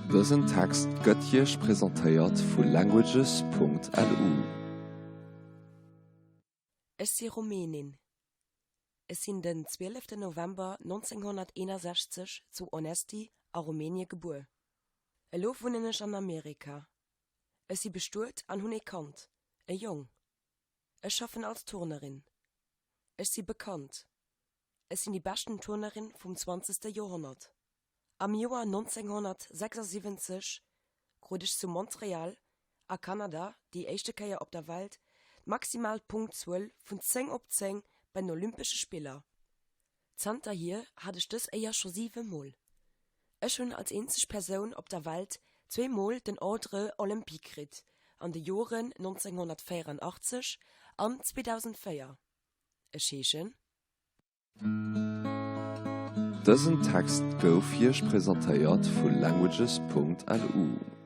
Dësen Text gëtt Hich präsentéiert vu languages.lu. Es si Rumänin. Es sind den 12. November 1961 zu Onesti a Rumänien geboren. Elo wohnen ich an Amerika. Es sie bestuert an hun Kant, jung. Es schaffen als Turnerin. Es sie bekannt. Es sind die besten Turnerin vom 20. Jahrhundert. Am Jahr 1976 grod ich zu Montreal, a Kanada, die erste Kehr op der Welt, maximal Punkt 12 von 10 op 10 bei den Olympischen Spielen. Zanta hier hatte ich das eher schon 7 Mal. Ich schon als einzige Person op der Welt 2 Mal den Ordre Olympique kriegt, an den Jahren 1984 und 2004. Schächen? Dësen Text gouf Hich präsentéiert vu languages.lu.